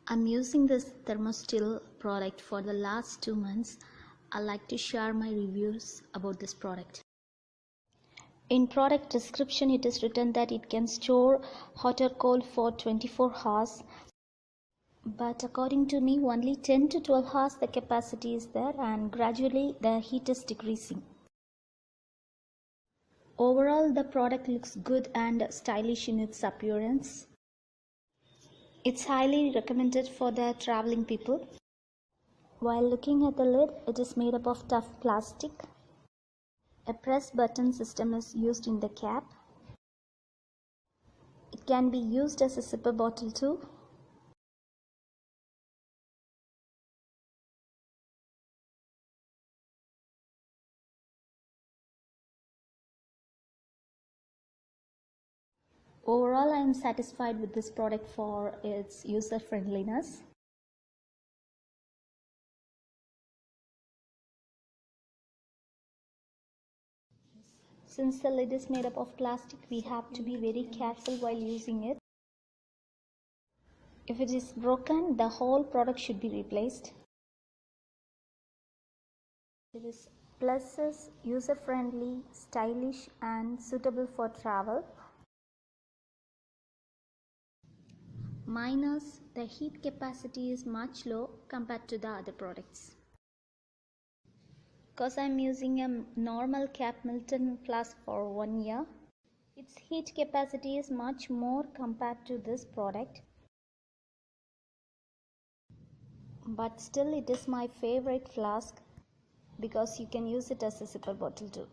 I'm using this Thermosteel product for the last 2 months. I'd like to share my reviews about this product. In product description, it is written that it can store hot or cold for 24 hours. But according to me, only 10 to 12 hours the capacity is there, and gradually the heat is decreasing. Overall, the product looks good and stylish in its appearance. It's highly recommended for the traveling people. While looking at the lid, it is made up of tough plastic. A press button system is used in the cap. It can be used as a sipper bottle too. Overall, I am satisfied with this product for its user friendliness. Since the lid is made up of plastic, we have to be very careful while using it. If it is broken, the whole product should be replaced. It is pluses: user friendly, stylish and suitable for travel. Minus: the heat capacity is much low compared to the other products. Because I'm using a normal cap Milton FLASK for 1 year, its heat capacity is much more compared to this product. But still, it is my favorite flask because you can use it as a sipper bottle too.